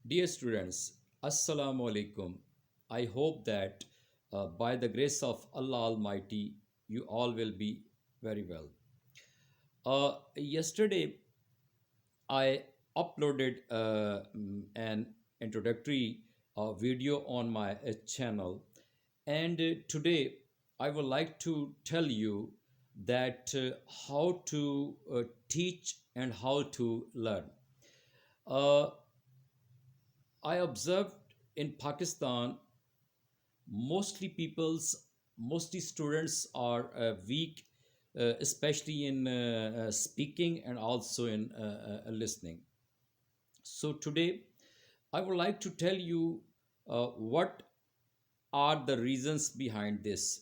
Dear students, Assalamu alaikum. I hope that by the grace of Allah Almighty, you all will be very well. Yesterday, I uploaded an introductory video on my channel, and today I would like to tell you that how to teach and how to learn. Uh, I observed in Pakistan, mostly students are weak, especially in speaking and also in listening. So today, I would like to tell you what are the reasons behind this.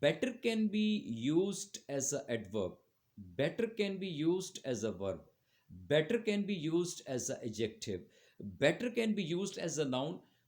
Better can be used as a adverb. Better can be used as a verb. Better can be used as a adjective. Better can be used as a noun.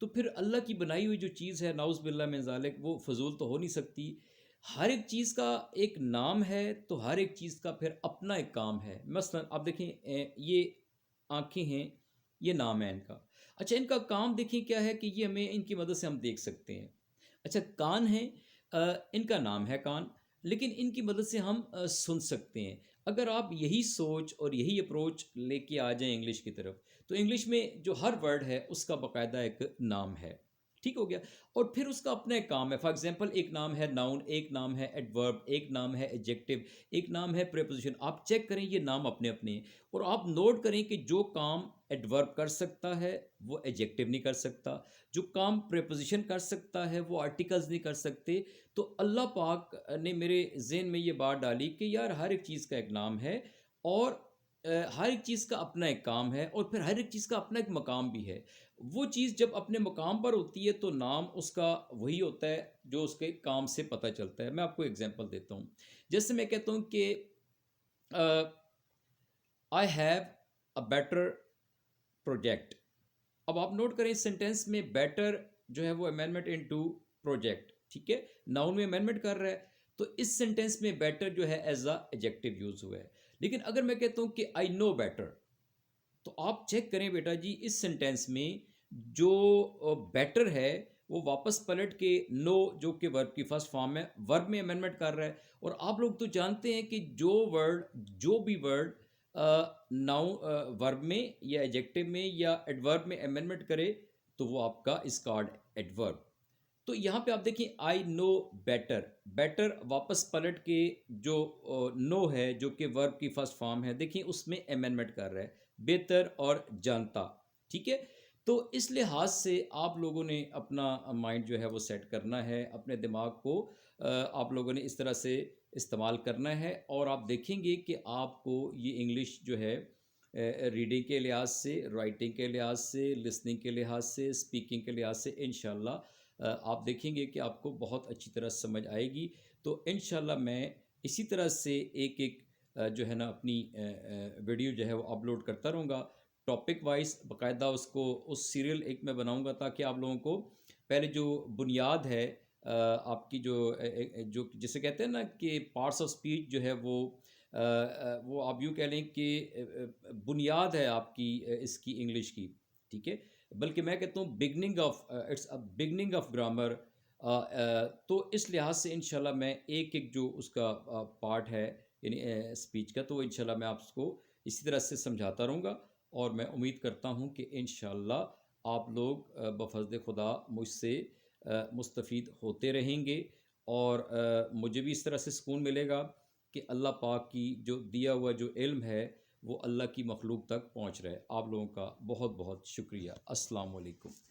تو پھر اللہ کی بنائی ہوئی جو چیز ہے ناؤز باللہ من ذالک وہ فضول تو ہو نہیں سکتی. ہر ایک چیز کا ایک نام ہے تو ہر ایک چیز کا پھر اپنا ایک کام ہے. مثلا آپ دیکھیں یہ آنکھیں ہیں، یہ نام ہے ان کا. اچھا ان کا کام دیکھیں کیا ہے کہ یہ ہمیں ان کی مدد سے ہم دیکھ سکتے ہیں. اچھا کان ہیں، ان کا نام ہے کان، لیکن ان کی مدد سے ہم سن سکتے ہیں. اگر آپ یہی سوچ اور یہی اپروچ لے کے آ جائیں انگلش کی طرف، تو انگلش میں جو ہر ورڈ ہے اس کا باقاعدہ ایک نام ہے. ٹھیک ہو گیا. اور پھر اس کا اپنا ایک کام ہے. فار ایگزامپل ایک نام ہے ناؤن، ایک نام ہے ایڈورب، ایک نام ہے ایڈجیکٹو، ایک نام ہے پریپوزیشن. آپ چیک کریں یہ نام اپنے اپنے ہیں. اور آپ نوٹ کریں کہ جو کام ایڈورب کر سکتا ہے وہ ایڈجیکٹو نہیں کر سکتا، جو کام پریپوزیشن کر سکتا ہے وہ آرٹیکلز نہیں کر سکتے. تو اللہ پاک نے میرے ذہن میں یہ بات ڈالی کہ یار ہر ایک چیز کا ایک نام ہے، اور ہر ایک چیز کا اپنا ایک کام ہے، اور پھر ہر ایک چیز کا اپنا ایک مقام بھی ہے. وہ چیز جب اپنے مقام پر ہوتی ہے تو نام اس کا وہی ہوتا ہے جو اس کے کام سے پتہ چلتا ہے. میں آپ کو ایگزامپل دیتا ہوں. جیسے میں کہتا ہوں کہ I have a better project. اب آپ نوٹ کریں اس سینٹینس میں بیٹر جو ہے وہ امینڈمنٹ ان ٹو پروجیکٹ. ٹھیک ہے، ناؤن میں امینڈمنٹ کر رہا ہے، تو اس سینٹینس میں بیٹر جو ہے ایز اے ایڈجیکٹو یوز ہوا ہے. لیکن اگر میں کہتا ہوں کہ آئی نو بیٹر، تو آپ چیک کریں بیٹا جی اس سینٹینس میں جو بیٹر ہے وہ واپس پلٹ کے نو جو کہ ورب کی فرسٹ فارم ہے، ورب میں امینڈمنٹ کر رہا ہے. اور آپ لوگ تو جانتے ہیں کہ جو بھی ورڈ ناؤ ورب میں یا ایڈجیکٹو میں یا ایڈورب میں امینڈمنٹ کرے تو وہ آپ کا از کالڈ ایڈورب. تو یہاں پہ آپ دیکھیں آئی نو بیٹر، بیٹر واپس پلٹ کے جو نو ہے جو کہ ورب کی فرسٹ فارم ہے، دیکھیں اس میں امینڈمنٹ کر رہا ہے بہتر اور جانتا. ٹھیک ہے. تو اس لحاظ سے آپ لوگوں نے اپنا مائنڈ جو ہے وہ سیٹ کرنا ہے، اپنے دماغ کو آپ لوگوں نے اس طرح سے استعمال کرنا ہے. اور آپ دیکھیں گے کہ آپ کو یہ انگلش جو ہے ریڈنگ کے لحاظ سے، رائٹنگ کے لحاظ سے، لسننگ کے لحاظ سے، اسپیکنگ کے لحاظ سے انشاءاللہ آپ دیکھیں گے کہ آپ کو بہت اچھی طرح سمجھ آئے گی. تو انشاءاللہ میں اسی طرح سے ایک ایک جو ہے نا اپنی ویڈیو جو ہے وہ اپلوڈ کرتا رہوں گا ٹاپک وائز. باقاعدہ اس کو اس سیریل ایک میں بناؤں گا تاکہ آپ لوگوں کو پہلے جو بنیاد ہے آپ کی جو جسے کہتے ہیں نا کہ پارٹس آف اسپیچ جو ہے وہ آپ یوں کہہ لیں کہ بنیاد ہے آپ کی اس کی انگلش کی. ٹھیک ہے. بلکہ میں کہتا ہوں beginning of its beginning of grammar. تو اس لحاظ سے انشاءاللہ میں ایک ایک جو اس کا پارٹ ہے یعنی اسپیچ کا، تو انشاءاللہ میں آپ کو اسی طرح سے سمجھاتا رہوں گا. اور میں امید کرتا ہوں کہ انشاءاللہ آپ لوگ بفضل خدا مجھ سے مستفید ہوتے رہیں گے. اور مجھے بھی اس طرح سے سکون ملے گا کہ اللہ پاک کی جو دیا ہوا جو علم ہے وہ اللہ کی مخلوق تک پہنچ رہا ہے. آپ لوگوں کا بہت بہت شکریہ. السلام علیکم.